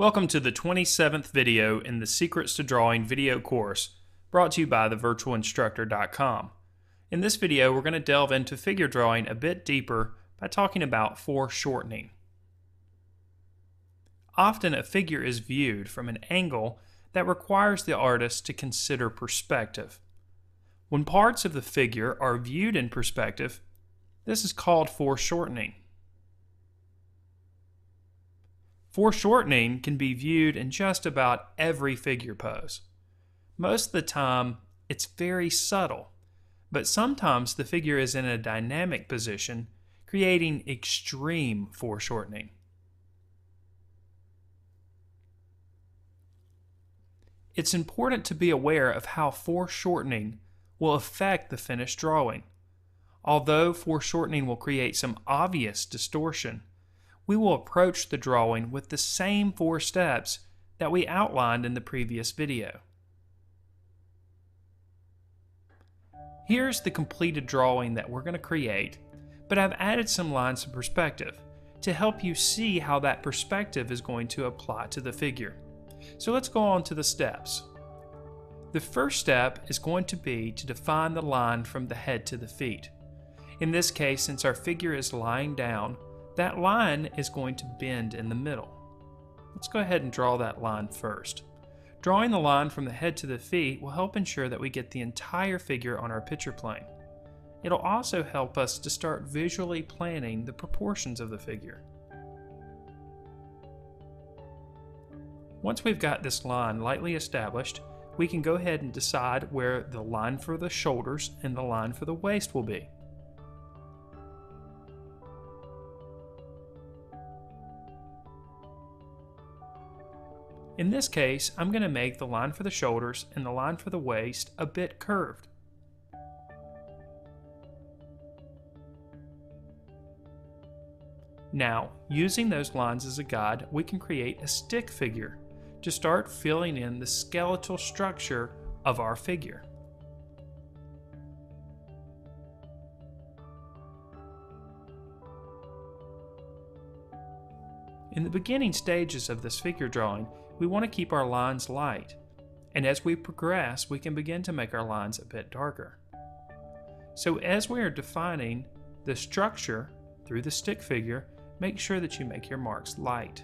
Welcome to the 27th video in the Secrets to Drawing video course, brought to you by thevirtualinstructor.com. In this video, we're going to delve into figure drawing a bit deeper by talking about foreshortening. Often a figure is viewed from an angle that requires the artist to consider perspective. When parts of the figure are viewed in perspective, this is called foreshortening. Foreshortening can be viewed in just about every figure pose. Most of the time, it's very subtle, but sometimes the figure is in a dynamic position, creating extreme foreshortening. It's important to be aware of how foreshortening will affect the finished drawing. Although foreshortening will create some obvious distortion, we will approach the drawing with the same 4 steps that we outlined in the previous video. Here's the completed drawing that we're going to create, but I've added some lines of perspective to help you see how that perspective is going to apply to the figure. So let's go on to the steps. The first step is going to be to define the line from the head to the feet. In this case, since our figure is lying down, that line is going to bend in the middle. Let's go ahead and draw that line first. Drawing the line from the head to the feet will help ensure that we get the entire figure on our picture plane. It'll also help us to start visually planning the proportions of the figure. Once we've got this line lightly established, we can go ahead and decide where the line for the shoulders and the line for the waist will be. In this case, I'm going to make the line for the shoulders and the line for the waist a bit curved. Now, using those lines as a guide, we can create a stick figure to start filling in the skeletal structure of our figure. In the beginning stages of this figure drawing, we want to keep our lines light, and as we progress, we can begin to make our lines a bit darker. So as we are defining the structure through the stick figure, make sure that you make your marks light.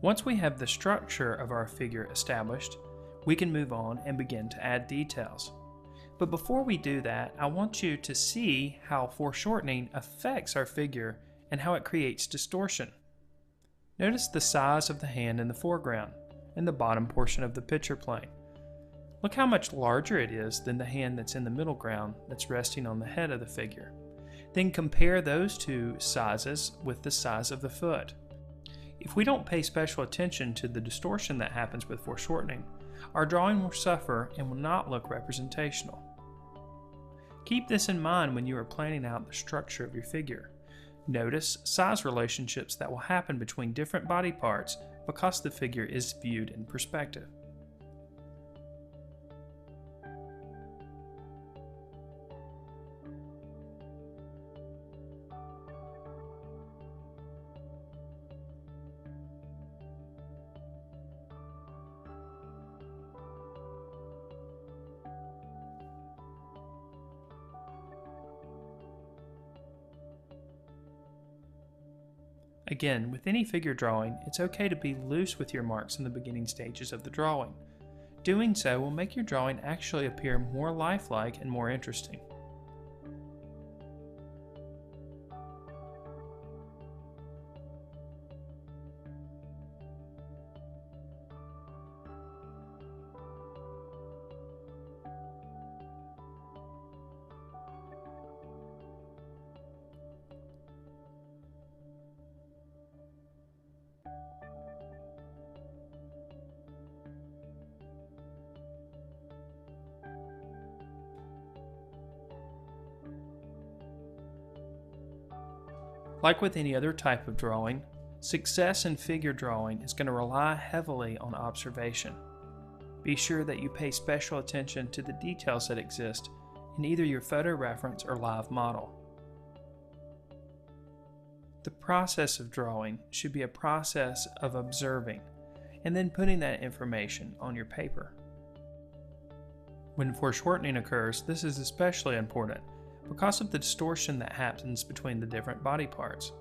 Once we have the structure of our figure established, we can move on and begin to add details. But before we do that, I want you to see how foreshortening affects our figure and how it creates distortion. Notice the size of the hand in the foreground and the bottom portion of the picture plane. Look how much larger it is than the hand that's in the middle ground that's resting on the head of the figure. Then compare those two sizes with the size of the foot. If we don't pay special attention to the distortion that happens with foreshortening, our drawing will suffer and will not look representational. Keep this in mind when you are planning out the structure of your figure. Notice size relationships that will happen between different body parts because the figure is viewed in perspective. Again, with any figure drawing, it's okay to be loose with your marks in the beginning stages of the drawing. Doing so will make your drawing actually appear more lifelike and more interesting. Like with any other type of drawing, success in figure drawing is going to rely heavily on observation. Be sure that you pay special attention to the details that exist in either your photo reference or live model. The process of drawing should be a process of observing and then putting that information on your paper. When foreshortening occurs, this is especially important because of the distortion that happens between the different body parts.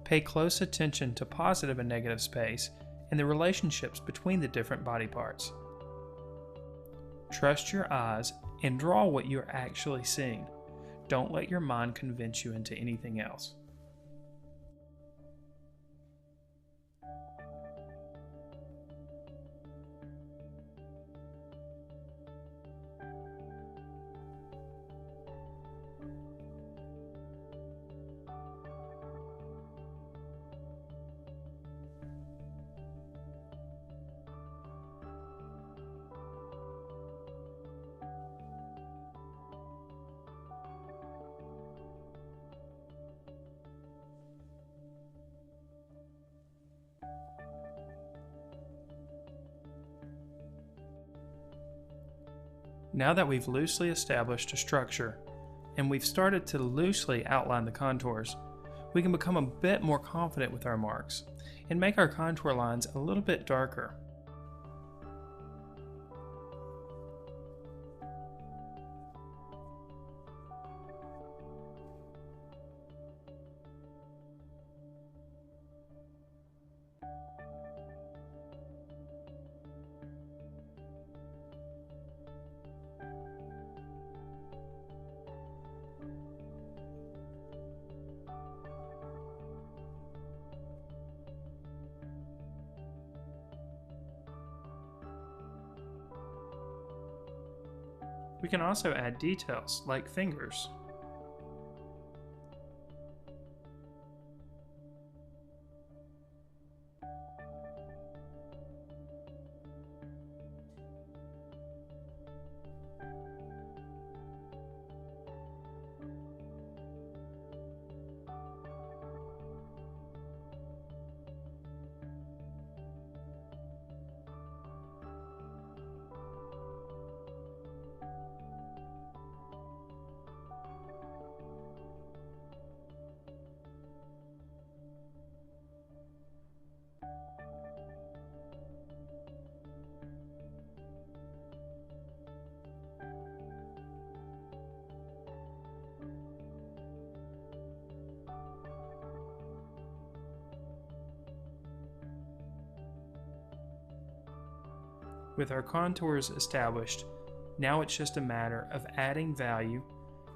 Pay close attention to positive and negative space and the relationships between the different body parts. Trust your eyes and draw what you are actually seeing. Don't let your mind convince you into anything else. Now that we've loosely established a structure and we've started to loosely outline the contours, we can become a bit more confident with our marks and make our contour lines a little bit darker. We can also add details like fingers. With our contours established, now it's just a matter of adding value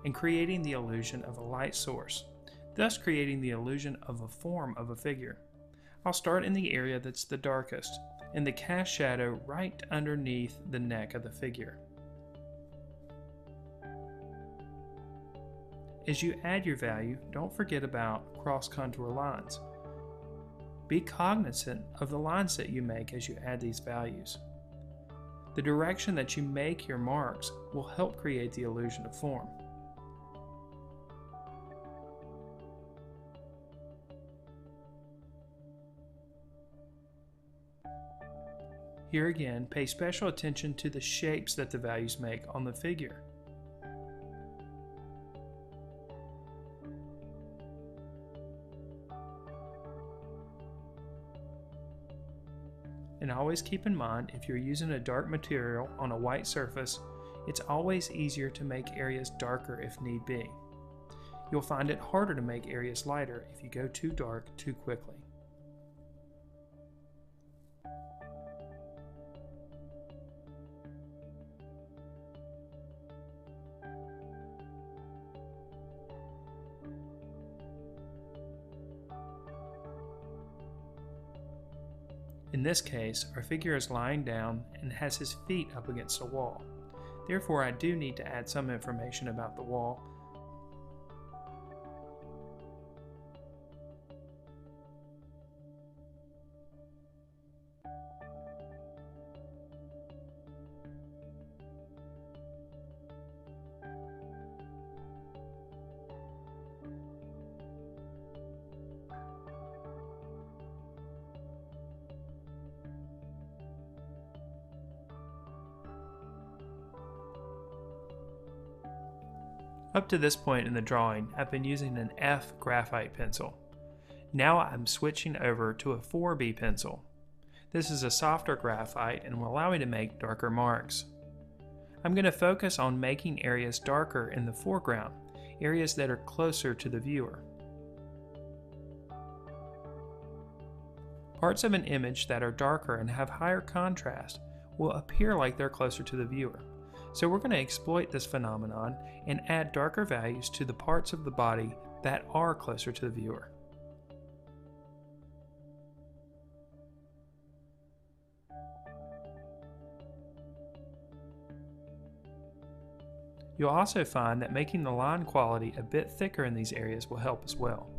and creating the illusion of a light source, thus creating the illusion of a form of a figure. I'll start in the area that's the darkest, in the cast shadow right underneath the neck of the figure. As you add your value, don't forget about cross-contour lines. Be cognizant of the lines that you make as you add these values. The direction that you make your marks will help create the illusion of form. Here again, pay special attention to the shapes that the values make on the figure. And always keep in mind, if you're using a dark material on a white surface, it's always easier to make areas darker if need be. You'll find it harder to make areas lighter if you go too dark too quickly. In this case, our figure is lying down and has his feet up against a wall. Therefore, I do need to add some information about the wall. Up to this point in the drawing, I've been using an F graphite pencil. Now I'm switching over to a 4B pencil. This is a softer graphite and will allow me to make darker marks. I'm going to focus on making areas darker in the foreground, areas that are closer to the viewer. Parts of an image that are darker and have higher contrast will appear like they're closer to the viewer. So we're going to exploit this phenomenon and add darker values to the parts of the body that are closer to the viewer. You'll also find that making the line quality a bit thicker in these areas will help as well.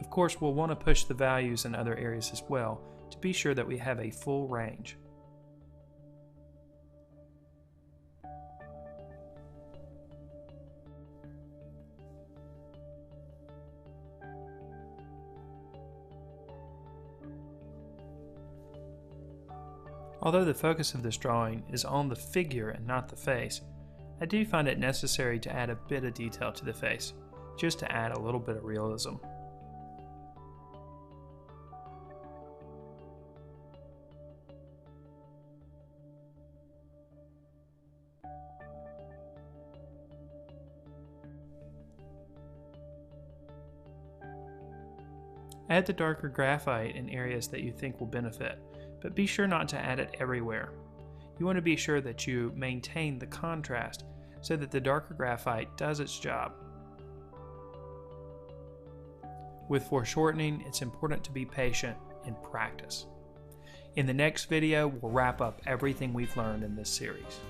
Of course, we'll want to push the values in other areas as well to be sure that we have a full range. Although the focus of this drawing is on the figure and not the face, I do find it necessary to add a bit of detail to the face, just to add a little bit of realism. Add the darker graphite in areas that you think will benefit, but be sure not to add it everywhere. You want to be sure that you maintain the contrast so that the darker graphite does its job. With foreshortening, it's important to be patient and practice. In the next video, we'll wrap up everything we've learned in this series.